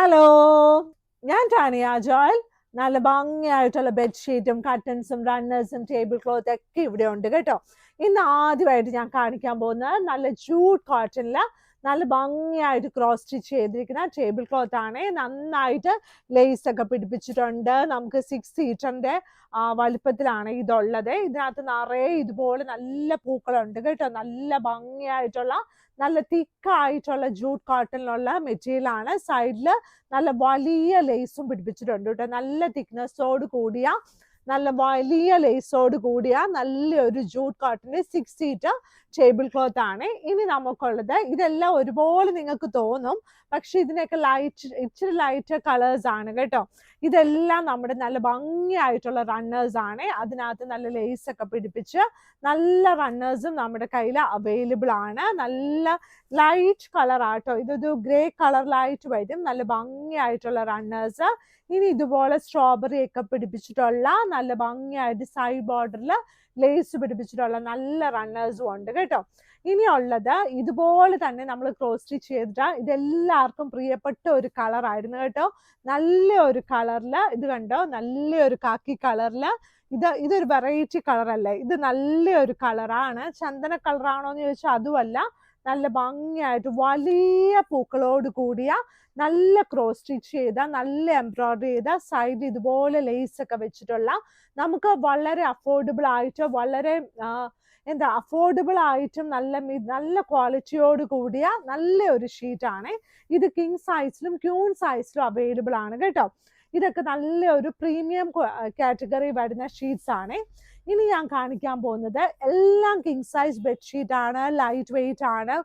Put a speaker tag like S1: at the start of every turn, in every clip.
S1: Hello, ഞാൻ Tanya Joel. നല്ല ഭംഗിയായിട്ടുള്ള ബെഡ്ഷീറ്റും കട്ടൻസും റണ്ണേഴ്സും table cloth ഒക്കെ ഇവിടെ ഉണ്ട് കേട്ടോ. ഇന്ന് ആദ്യമായിട്ട് ഞാൻ കാണിക്കാൻ പോകുന്നത് നല്ല ജൂട്ട് കോട്ടണില് നല്ല ഭംഗിയായിട്ട് ക്രോസ് സ്റ്റിച്ച് ചെയ്തിരിക്കുന്ന ടേബിൾ ക്ലോത്ത് ആണ്. നന്നായിട്ട് ലേസ് ഒക്കെ പിടിപ്പിച്ചിട്ടുണ്ട്. നമുക്ക് 6 സീറ്ററിന്റെ വലിപ്പത്തിലാണ് ഇതുള്ളത്. ഇതിനകത്ത് നിറയെ ഇതുപോലെ നല്ല പൂക്കളുണ്ട് കേട്ടോ. നല്ല ഭംഗിയായിട്ടുള്ള നല്ല തിക്കായിട്ടുള്ള ജൂട്ട് കോട്ടണിലുള്ള മെറ്റീരിയൽ ആണ്. സൈഡിൽ നല്ല വലിയ ലേസും പിടിപ്പിച്ചിട്ടുണ്ട് കേട്ടോ. നല്ല തിക്നെസ്സോട് കൂടിയ നല്ല വലിയ ലേസോട് കൂടിയ നല്ലൊരു ജൂട്ട് കോട്ടന്റെ 6 സീറ്റർ ടേബിൾ ക്ലോത്ത് ആണ് ഇനി നമുക്കുള്ളത്. ഇതെല്ലാം ഒരുപോലെ നിങ്ങൾക്ക് തോന്നും, പക്ഷെ ഇതിനൊക്കെ ഇച്ചിരി ലൈറ്റ് കളേഴ്സ് ആണ് കേട്ടോ. ഇതെല്ലാം നമ്മുടെ നല്ല ഭംഗിയായിട്ടുള്ള റണ്ണേഴ്സ് ആണ്. അതിനകത്ത് നല്ല ലേസ് ഒക്കെ പിടിപ്പിച്ച് നല്ല റണ്ണേഴ്സും നമ്മുടെ കയ്യിൽ അവൈലബിൾ ആണ്. നല്ല ലൈറ്റ് കളർ ആട്ടോ, ഇതൊരു ഗ്രേ കളറിലായിട്ട് വരും. നല്ല ഭംഗിയായിട്ടുള്ള റണ്ണേഴ്സ്. ഇനി ഇതുപോലെ സ്ട്രോബെറി ഒക്കെ പിടിപ്പിച്ചിട്ടുള്ള നല്ല ഭംഗിയായിട്ട് സൈഡ് ബോർഡറിൽ ലേസ് പിടിപ്പിച്ചിട്ടുള്ള നല്ല റണ്ണേഴ്സും ഉണ്ട് കേട്ടോ. ഇനിയുള്ളത് ഇതുപോലെ തന്നെ നമ്മൾ ക്രോസ് സ്റ്റിച്ച് ചെയ്തിട്ട് ഇതെല്ലാവർക്കും പ്രിയപ്പെട്ട ഒരു കളർ ആയിരുന്നു കേട്ടോ. നല്ല ഒരു കളറില് ഇത് കണ്ടോ, നല്ലൊരു കാക്കി കളറില്. ഇതൊരു വെറൈറ്റി കളർ അല്ലേ, ഇത് നല്ലൊരു കളറാണ്. ചന്ദന കളറാണോ എന്ന് ചോദിച്ചാൽ അതുമല്ല. നല്ല ഭംഗിയായിട്ട് വലിയ പൂക്കളോട് കൂടിയ നല്ല ക്രോസ് സ്റ്റിച്ച് ചെയ്ത നല്ല എംബ്രോയിഡറി ചെയ്ത സൈഡ് ഇതുപോലെ ലേസ് ഒക്കെ വെച്ചിട്ടുള്ള നമുക്ക് വളരെ അഫോർഡബിൾ ആയിട്ട് വളരെ അഫോർഡബിൾ ആയിട്ടും നല്ല ക്വാളിറ്റിയോട് കൂടിയ നല്ല ഒരു ഷീറ്റാണ് ഇത്. കിങ് സൈസിലും ക്യൂൺ സൈസിലും അവൈലബിൾ ആണ് കേട്ടോ. ഇതൊക്കെ നല്ലൊരു പ്രീമിയം കാറ്റഗറി വരുന്ന ഷീറ്റ്സ് ആണ്. ഇനി ഞാൻ കാണിക്കാൻ പോകുന്നത് എല്ലാം കിങ് സൈസ് ബെഡ്ഷീറ്റ് ആണ്. ലൈറ്റ് വെയിറ്റ് ആണ്.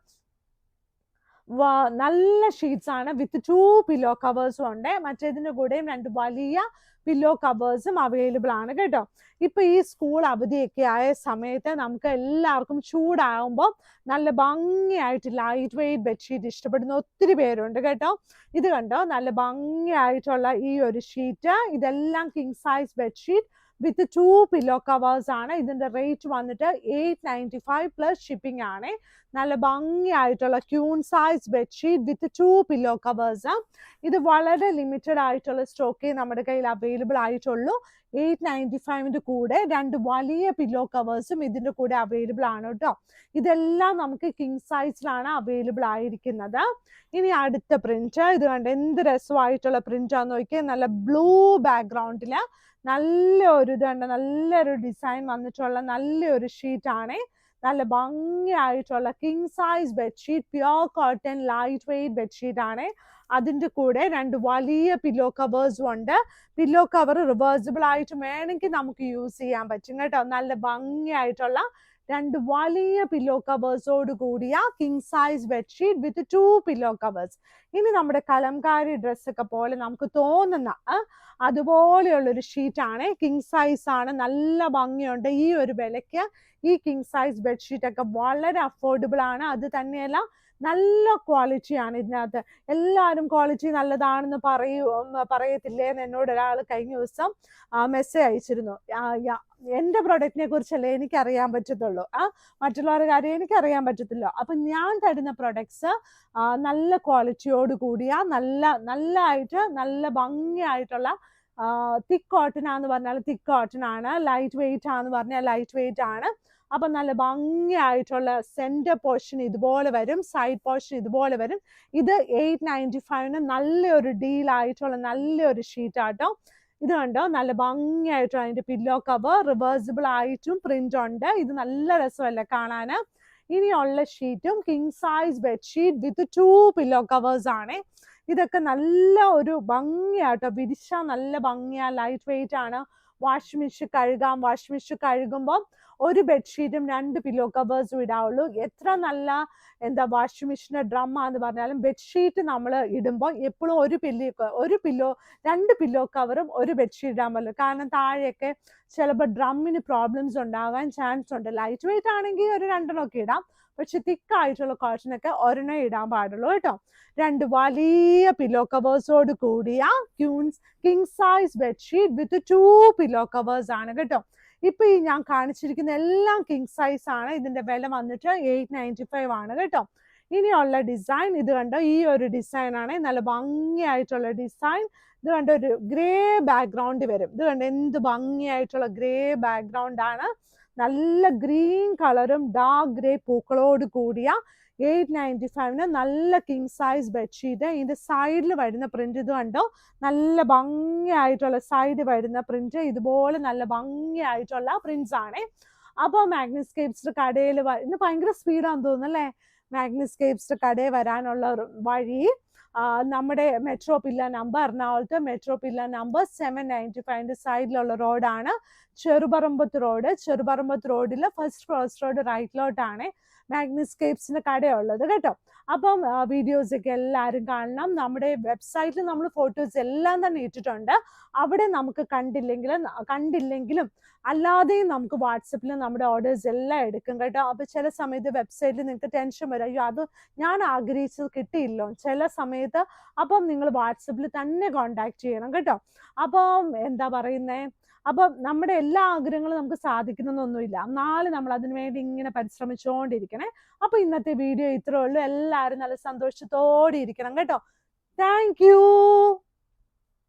S1: നല്ല ഷീറ്റ്സ് ആണ്. വിത്ത് 2 പില്ലോ കവേഴ്സും ഉണ്ട്. മറ്റേതിൻ്റെ കൂടെയും 2 വലിയ പില്ലോ കവേഴ്സും അവൈലബിൾ ആണ് കേട്ടോ. ഇപ്പൊ ഈ സ്കൂൾ അവധിയൊക്കെ ആയ സമയത്ത് നമുക്ക് എല്ലാവർക്കും ചൂടാകുമ്പോൾ നല്ല ഭംഗിയായിട്ട് ലൈറ്റ് വെയിറ്റ് ബെഡ്ഷീറ്റ് ഇഷ്ടപ്പെടുന്ന ഒത്തിരി പേരുണ്ട് കേട്ടോ. ഇത് കണ്ടോ, നല്ല ഭംഗിയായിട്ടുള്ള ഈ ഒരു ഷീറ്റ്. ഇതെല്ലാം king size bedsheet with 2 pillow covers ആണ്. ഇതിന്റെ റേറ്റ് വന്നിട്ട് 895 പ്ലസ് ഷിപ്പിംഗ് ആണ്. നല്ല ഭംഗിയായിട്ടുള്ള queen size bedsheet with 2 pillow covers. ഇത് വളരെ ലിമിറ്റഡ് ആയിട്ടുള്ള സ്റ്റോക്കേ നമ്മുടെ കയ്യിൽ അവൈലബിൾ ആയിട്ടുള്ളൂ. 895 കൂടെ 2 വലിയ പില്ലോ കവേഴ്സും ഇതിന്റെ കൂടെ അവൈലബിൾ ആണ് കേട്ടോ. ഇതെല്ലാം നമുക്ക് കിങ് സൈസിലാണ് അവൈലബിൾ ആയിരിക്കുന്നത്. ഇനി അടുത്ത പ്രിന്റ് ഇത് കണ്ട് എന്ത് രസമായിട്ടുള്ള പ്രിന്റ് ആണെന്ന് നോക്കിയാൽ. നല്ല ബ്ലൂ ബാക്ക്ഗ്രൗണ്ടില് നല്ലൊരു ഡിസൈൻ വന്നിട്ടുള്ള നല്ലൊരു ഷീറ്റ് ആണ്. നല്ല ഭംഗിയായിട്ടുള്ള king size bedsheet, pure cotton light weight bedsheet ആണ്. അതിൻ്റെ കൂടെ 2 വലിയ പില്ലോ കവേഴ്സും ഉണ്ട്. പില്ലോ കവർ റിവേഴ്സിബിൾ ആയിട്ട് വേണമെങ്കിൽ നമുക്ക് യൂസ് ചെയ്യാൻ പറ്റും കേട്ടോ. നല്ല ഭംഗിയായിട്ടുള്ള 2 വലിയ പില്ലോ കവേഴ്സോട് കൂടിയ king size bedsheet with 2 pillow covers. ഇനി നമ്മുടെ കലംകാരി ഡ്രസ്സൊക്കെ പോലെ നമുക്ക് തോന്നുന്ന അതുപോലെയുള്ളൊരു ഷീറ്റാണ്. കിങ് സൈസ് ആണ്. നല്ല ഭംഗിയുണ്ട്. ഈ ഒരു വിലയ്ക്ക് ഈ കിങ് സൈസ് ബെഡ്ഷീറ്റ് ഒക്കെ വളരെ അഫോർഡബിൾ ആണ്. അത് തന്നെയല്ല നല്ല ക്വാളിറ്റിയാണ് ഇതിനകത്ത്. എല്ലാവരും ക്വാളിറ്റി നല്ലതാണെന്ന് പറയത്തില്ലേ എന്ന് എന്നോട് ഒരാൾ കഴിഞ്ഞ ദിവസം മെസ്സേജ് അയച്ചിരുന്നു. എൻ്റെ പ്രൊഡക്റ്റിനെ കുറിച്ചല്ലേ എനിക്കറിയാൻ പറ്റത്തുള്ളൂ, മറ്റുള്ളവരുടെ കാര്യം എനിക്കറിയാൻ പറ്റത്തില്ല. അപ്പം ഞാൻ തരുന്ന പ്രൊഡക്ട്സ് നല്ല ക്വാളിറ്റിയോട് കൂടിയ നല്ല ഭംഗിയായിട്ടുള്ള തിക്ക് കോട്ടൺ ആണെന്ന് പറഞ്ഞാൽ തിക്ക് കോട്ടൺ ആണ്. ലൈറ്റ് വെയിറ്റ് ആണെന്ന് പറഞ്ഞാൽ ലൈറ്റ് വെയിറ്റ് ആണ്. അപ്പം നല്ല ഭംഗിയായിട്ടുള്ള സെൻറ്റർ പോർഷൻ ഇതുപോലെ വരും, സൈഡ് പോർഷൻ ഇതുപോലെ വരും. ഇത് 895 നല്ലൊരു ഡീലായിട്ടുള്ള നല്ലൊരു ഷീറ്റാട്ടോ. ഇത് കണ്ടോ, നല്ല ഭംഗിയായിട്ടും അതിൻ്റെ പില്ലോ കവർ റിവേഴ്സിബിൾ ആയിട്ടും പ്രിന്റ് ഉണ്ട്. ഇത് നല്ല രസമല്ലേ കാണാൻ. ഇനിയുള്ള ഷീറ്റും king size bedsheet with 2 pillow covers ആണ്. ഇതൊക്കെ നല്ല ഒരു ഭംഗിയാട്ടോ. വിരിച്ചാൽ നല്ല ഭംഗിയാ. ലൈറ്റ് വെയിറ്റ് ആണ്. വാഷിംഗ് മെഷീൻ കഴുകുമ്പോൾ ഒരു ബെഡ്ഷീറ്റും 2 പില്ലോ കവേഴ്സും ഇടാവുള്ളൂ. എത്ര നല്ല വാഷിംഗ് മെഷീൻ്റെ ഡ്രമ്മാന്ന് പറഞ്ഞാലും ബെഡ്ഷീറ്റ് നമ്മൾ ഇടുമ്പോൾ എപ്പോഴും 2 പില്ലോ കവറും ഒരു ബെഡ്ഷീറ്റ് ഇടാൻ പറ്റില്ല. കാരണം താഴെയൊക്കെ ചിലപ്പോൾ ഡ്രമ്മിന് പ്രോബ്ലംസ് ഉണ്ടാകാൻ ചാൻസ് ഉണ്ട്. ലൈറ്റ് വെയിറ്റ് ആണെങ്കിൽ ഒരു 2 ഇടാം, പക്ഷെ തിക്കായിട്ടുള്ള കോട്ടനൊക്കെ ഒരെണ്ണം ഇടാൻ പാടുള്ളൂ കേട്ടോ. 2 വലിയ പില്ലോ കവേഴ്സോട് കൂടിയ king size bedsheet with 2 pillow covers ആണ് കേട്ടോ. ഇപ്പൊ ഈ ഞാൻ കാണിച്ചിരിക്കുന്ന എല്ലാം കിങ് സൈസ് ആണ്. ഇതിന്റെ വില വന്നിട്ട് 895 ആണ് കേട്ടോ. ഇനിയുള്ള ഡിസൈൻ ഇത് കണ്ടോ, ഈ ഒരു ഡിസൈൻ ആണ്, നല്ല ഭംഗിയായിട്ടുള്ള ഡിസൈൻ. ഇത് കണ്ടോ, ഒരു ഗ്രേ ബാക്ക്ഗ്രൗണ്ട് വരും. ഇത് കണ്ടോ എന്ത് ഭംഗിയായിട്ടുള്ള ഗ്രേ ബാക്ക്ഗ്രൗണ്ട് ആണ്. നല്ല ഗ്രീൻ കളറും ഡാർക്ക് ഗ്രേ പൂക്കളോട് കൂടിയ 895 നല്ല കിങ് സൈസ് ബെഡ്ഷീറ്റ്. ഇതിന്റെ സൈഡിൽ വരുന്ന പ്രിന്റ് ഇത് കണ്ടോ, നല്ല ഭംഗിയായിട്ടുള്ള സൈഡ് വരുന്ന പ്രിന്റ്. ഇതുപോലെ നല്ല ഭംഗിയായിട്ടുള്ള പ്രിന്റ്സ് ആണ്. അപ്പോൾ മാഗ്നസ്കേപ്സ് കടയിൽ ഇന്ന് ഭയങ്കര സ്പീഡാന്ന് തോന്നുന്നു അല്ലേ? മാഗ്നസ്കേപ്സ് കടയിൽ വരാനുള്ള വഴി നമ്മുടെ മെട്രോ പില്ല നമ്പർ, എറണാകുളത്ത് മെട്രോ പില്ല നമ്പർ 795 സൈഡിലുള്ള റോഡാണ് ചെറുപറമ്പത്ത് റോഡ്. ചെറുപറമ്പത്ത് റോഡിൽ ഫസ്റ്റ് ക്രോസ് റോഡ് റൈറ്റിലോട്ടാണ് മാഗ്നസ്കേപ്സിന്റെ കടയുള്ളത് കേട്ടോ. അപ്പം വീഡിയോസ് ഒക്കെ എല്ലാവരും കാണണം. നമ്മുടെ വെബ്സൈറ്റിൽ നമ്മൾ ഫോട്ടോസ് എല്ലാം തന്നെ ഇട്ടിട്ടുണ്ട്. അവിടെ നമുക്ക് കണ്ടില്ലെങ്കിലും അല്ലാതെയും നമുക്ക് വാട്സപ്പിൽ നമ്മുടെ ഓർഡേഴ്സ് എല്ലാം എടുക്കും കേട്ടോ. അപ്പൊ ചില സമയത്ത് വെബ്സൈറ്റിൽ നിങ്ങൾക്ക് ടെൻഷൻ വരും, അയ്യോ അത് ഞാൻ ആഗ്രഹിച്ചത് കിട്ടിയില്ലോ ചില സമയത്ത്. അപ്പം നിങ്ങൾ വാട്സപ്പിൽ തന്നെ കോണ്ടാക്ട് ചെയ്യണം കേട്ടോ. അപ്പം എന്താ പറയുന്നേ, അപ്പം നമ്മുടെ എല്ലാ ആഗ്രഹങ്ങളും നമുക്ക് സാധിക്കണമെന്നൊന്നുമില്ല, എന്നാലും നമ്മൾ അതിനു വേണ്ടി ഇങ്ങനെ പരിശ്രമിച്ചുകൊണ്ടിരിക്കണേ. അപ്പൊ ഇന്നത്തെ വീഡിയോ ഇത്രേ ഉള്ളൂ. എല്ലാവരും നല്ല സന്തോഷത്തോടെ ഇരിക്കണം കേട്ടോ. Thank you.